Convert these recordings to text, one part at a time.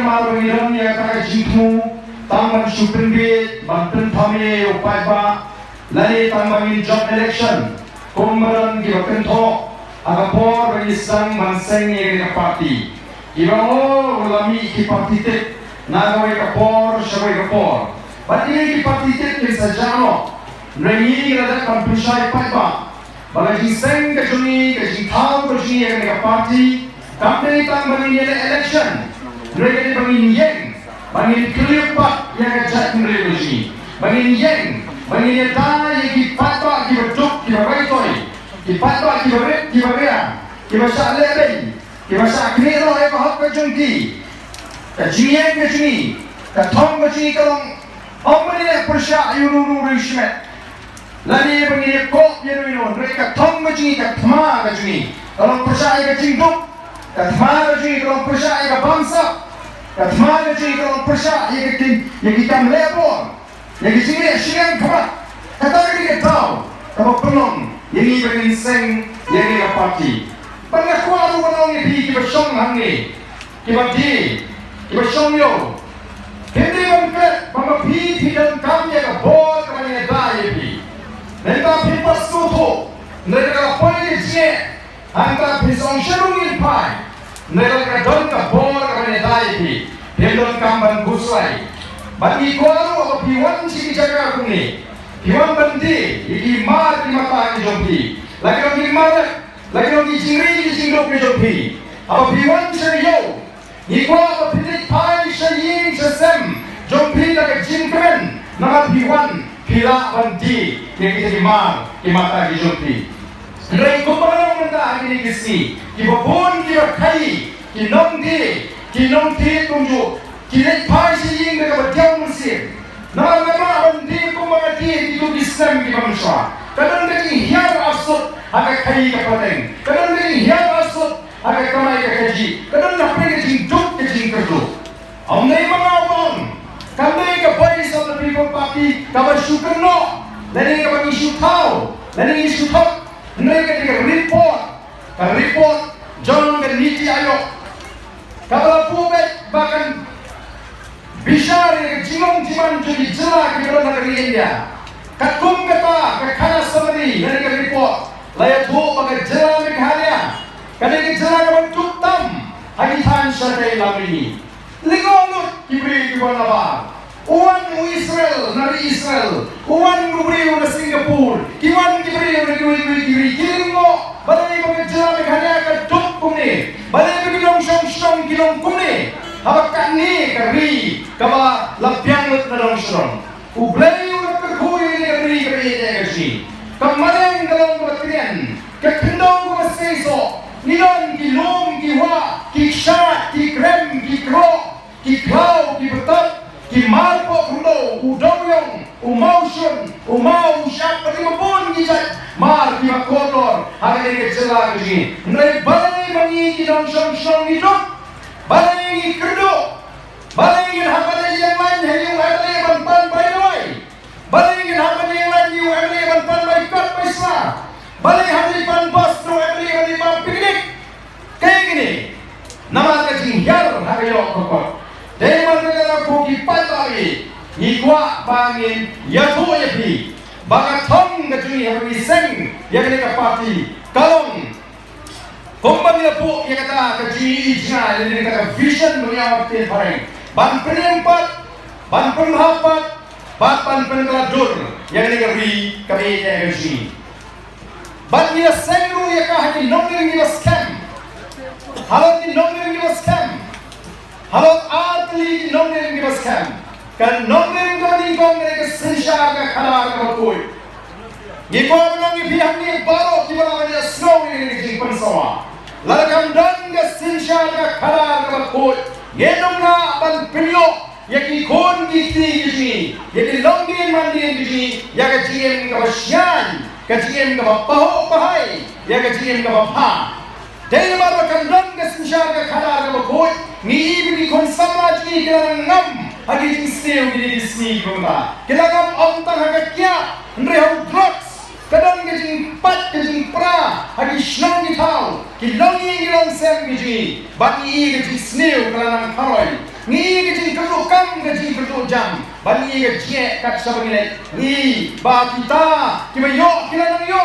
nama orang yang kata Jingleh, taman syuting bid, banten Thma upai ba, lari taman job election, kumaran kita kentok, agapor bagi sang manseng yang parti, kita ulami ki parti tek, nagawai kapor, syawai kapor, bagi ki parti tek kita jano, rengi kita kan Pyrshah upai ba, bagi seng kejuni, kejintau kejuni yang parti. Kami tang bagi election, mereka bagi yang, bagi kelipat yang kejat mereka ini, bagi yang dah yang kipat kita juk kita baitoi, kipat kita beri kita berian, kita saleh kita sakni roh yang hak kejungki, kejian kejuni, ketong kejuni kalau orang ini Pyrshah yururu rismet, lagi bagi kop yururu mereka ketong kejuni Thma kejuni, kalau Pyrshah kejingduk. Thma jadi kalau Pyrshah yang bangsa, Thma jadi kalau Pyrshah yang kita melebur, yang Jingleh siang kemat, kata kita tahu, kalau penon yang ini berginseng yang ini parti, pengakuan orang yang kita bersong hangi, kita bersong yo, hindi mungkin pemapi dalam kami yang bor kami yang daya pi, mereka pipas tutup, mereka politik angka pisang serungin pai, mereka don ka bor ka menedai pi, pendon kamban gusai, bagi kuaru atau piwan si jaga kuni, piwan bandi, iki mar di mata ni jompi, lagi orang mar, lagi orang Jingleh di Jingleh ni jompi, atau piwan serius, ikwa atau pitik pai sering sesem, jompi lagi Jingleh, nama piwan pila bandi yang kita di mar di mata ni jompi. Rai kumarang menda ini kisi, kita pun kita kai, kita nong di tunjuk, kita pai sih mereka berjauh musim. Nama bandi kumarati itu Islam di bangsa. Kadang kadang hiar asut agak kai kapateng, kadang kadang hiar asut agak kamai kaji, kadang nak pergi jingjuk kerja. Amnei mengawang, kami kepai sama people party, kami syukur no, dan kami isu tahu, dan isu tahu. Mereka dengan report Jong dan niti ayok. Kalau publik bahkan bisa dengan Jong jiman jadi jelas di dalam negeri India. Katung kata kekana semedi mereka report. Layak tu pakai jelas mekhalnya. Kadang jelas bentuk tam hagitan syariah Islam ini. Ligonut kibri kiban apa? Uang Israel, nari Israel, uang kubri udah Singapura, kiwan kibri udah kiri, kiringo, balai bekerja mekanya kedok kumni, balai bekerja shong kilong kumni, apakah ni kari, kaba lampiang lut nadong shong, ublay udah kerhui ni kari kasi, kemarin dalam kebatian, kekendong kumaseso, nilon kilong kiwa, kishat, kikrem, kikro, kiklau, kibetat. Ki marpo kudo, udoyong, umausun, umau siapa di mapun gijat, mar ki makotor, hari ini celah gini. Nai balai mangi dong song hidup, balai ini kerdo, balai ini hapada yang lain, yang ada yang ban bayi, balai ini hapada yang lain, yang ada yang ban bayi kat pesa, balai hari ban bos, tu ada yang ban piknik, kayak gini. Nama kecil hiar hari yo kokot. Dari mana kita pergi pagi, ikwa bangin, ya tu ya pi, bagat thong kecuni yang beriseng, yang kita parti, kalong, kompan dia pu yang kata kecuni ijna, yang kata vision dunia waktu hari, ban penempat, ban penhapat, ban peneladur, yang kita beri kami yang kecuni, ban dia sengru yang kah di nongeng dia scam, halau di nongeng dia scam. Halau atli nongeng kita scam, kan nongeng kami kong mereka sensya ke kanar ke koi. Ni kau menangi pihak ni baru kita namanya snow ini di pensawa. Lalu dan ke sensya ke kanar ke koi. Gedong na ban pilio, yaki kon giti gini, yaki longin mandi gini, yaki jiem ke basyan, ke jiem ke bapaho bahai, yaki jiem ke bapa. Dari mana kandang kesensya ke kanar ke koi. Ni ibni kon samaj ni kailangan ngam hagi isnew ni disni kona kailangan ontang hagi kya nrehaw drugs kadang gajing pat gajing pra hagi shnong ni tau kilongi gilang sem gajing bagi gajing snew kailangan karoy ni jam bani ga je kat sabangile ni ba kita kiba yo kilanang yo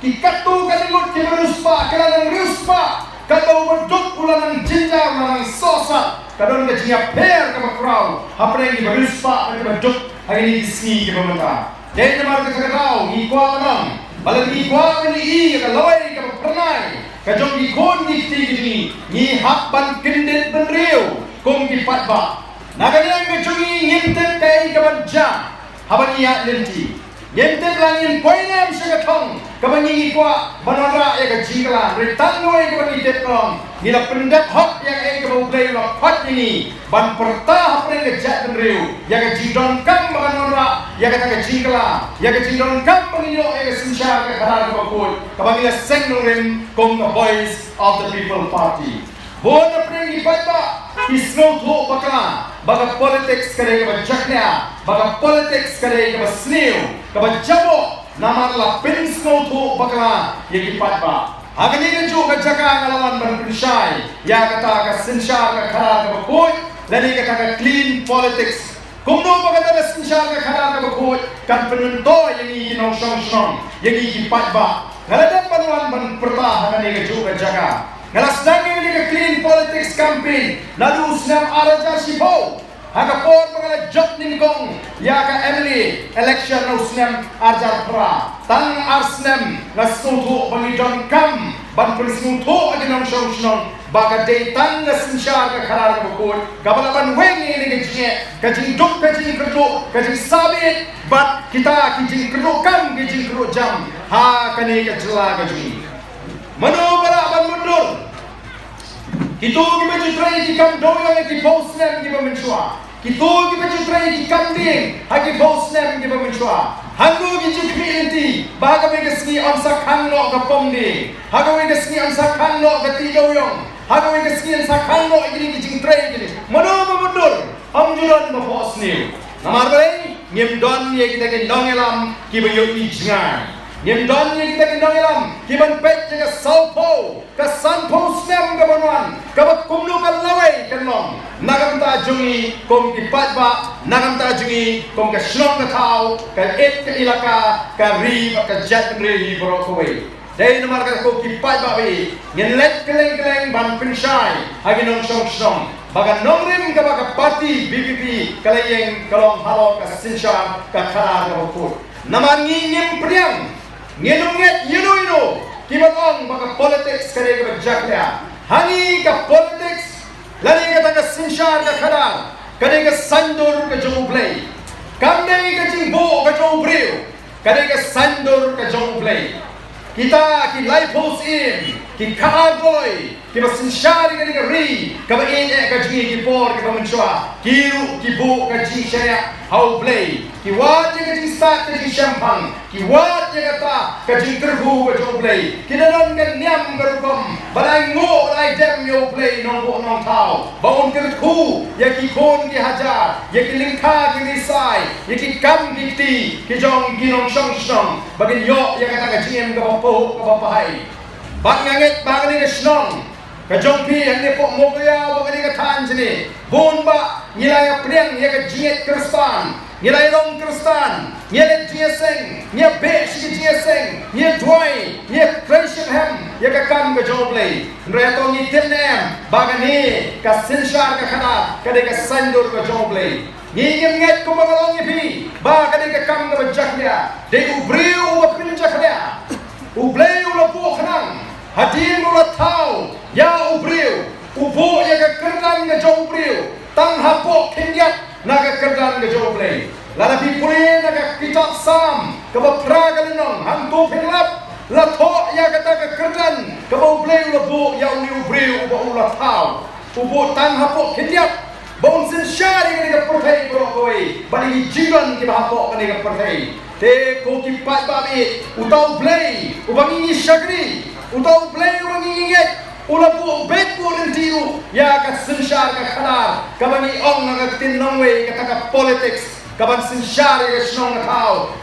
kikatu kaningot kiba ruspa kilanang ruspa kadau berduk ulanang jinja ulanang sosa kadon ga jinya per ka crowd hapre ni ruspa ka berduk hari ni ski kiba mata dai namar ka kadau ni kwa nang balagi kwa ni ka lawai ka pernai kajong di kon di tigini ni hakban kindet benriu kong di patba naganyang kajong ngintet kay kabadja habang iya lenti ngintet langin koinem sigatong kabanyi kwa banara ya ka Jingleh ritango ay kabanyi tetong nila pendap hak yang ay kabublay la pat ini ban pertah pre ka jat benriu ya ka jidon kam banara ya ka Jingleh ya ka jidon kam banginyo ay ka sinsya ka karar ka bakul kabangila sengnurin kong the voice of the people party bona pre ni patba isno tho bakla baga politics kare ka jaknya baga politics kare ka snew ka jabo namarla pinsno tho bakla ye patba agani ka ju ka jaka ngalawan ban Pyrshah ya kata ka sinsya ka karar ka bakul lani ka clean politics kumno baga ta sinsya ka karar ka bakul kan penento yang inong song yang patba ngaladan panuan ban pertah agani ka ju ka jaka ngalasdangi ni ka clean politics campaign nadu snam araja sipo haga por mga job nin kong ya ka Emily election no snam arjar pra tang arsnam nasuto bani Jong kam ban prisnuto aginong song baga day tang nasinsya ka karar ka bukod kabalaban wengi ni ka jing duk ka jing kerdo ka jing sabit bat kita kijing kerdo kam kijing kerdo jam ha kani ka jela ka jing mano para ban mundur itu kita jutrai di kam doyong di bosnem di pemensua itu kita jutrai di kam ding hagi bosnem di pemensua hangu kita jutri baga mereka sini amsa kanlo ke pomdi haga mereka sini amsa kanlo ke tidoyong haga mereka sini amsa kanlo ini jutrai ini mano mundur amjuran ma bosnem namar balai ngem don ye kita ke dongelam kibayo ijngai Yang donnya kita kendang ilam, kiban pet jaga salpo, ka sanpo snam ka banuan, ka kumno ka laway kanong, nagam ta jungi kong ipatba, nagam ta jungi kong ka shnong ka tao, ka et ka ilaka, ka ri ka jat ri bro kowe. Dai namar ka ko ipatba bi, ngelet keleng ban Pyrshah, haginong shnong. Baga nongrim ka baga party BBP kalayeng kalong halo ka sinsya ka kara ka bukod. Namangi ngim priang ngenunget yino kibatong baka politics kare ka jakya hani ka politics lani ka taga sinsya ka kara kare ka sandur ka joblay kamdai ka jingbo ka jobriu kare ka sandur ka joblay kita ki life host in ki kaagoy ki basinsya ka ka ri ka ba ine ka jingi ki por ka menswa kiru ki bu ka ji shaya how play ki wat ka ji start ka ji champang ki wat ka ta ka ji terbu ka jo play ki dalam ka niam ka rukom balai ngo balai dem yo play nong bo nong tao baon ka ku ya ki kon ki hajar ya ki lingka ki risai ya ki kam ki ti ki jong ki nong shong bagin yo ya ka ta ka jiem ka po ka pahai bak ngangit bak ni ka snong kajong pi yang ni pok mogoya bagani ka tan sini bon ba nilai priang ya ka jiet kristan nilai long kristan nilai jieseng nia be shi jieseng nia dwai nia christian hem ya ka kam ka joblay reto ni tenem bagani ka sinsar ka khana ka de ka sandur ka joblay ni nget ko magalong ipi ba ka de ka kam ka jaknya de ubriu wa pin jaknya ublay ula po khanang hatin ula tau ya ubriu ubo ya ka kerdan ka jobriu tang hapo kinyak na ka kerdan ka joblay lala pipuli na ka kitak sam ka bapra ka linong hantu pinglap la tho ya ka ta ka kerdan ka boblay ula bo ya uli ubriu ubo ula tau ubo tang hapo kinyak bon sin shari ka perthai bro koi bani jigan ki hapo ka ka perthai te ko ki pat babi utau play ubangi shagri utau play ubangi nget ulapu bet rintiu ya ka sinshar ka khana ka bani ong na tin nongwe ka ta ka politics ka ban sinshar ka shnong na tao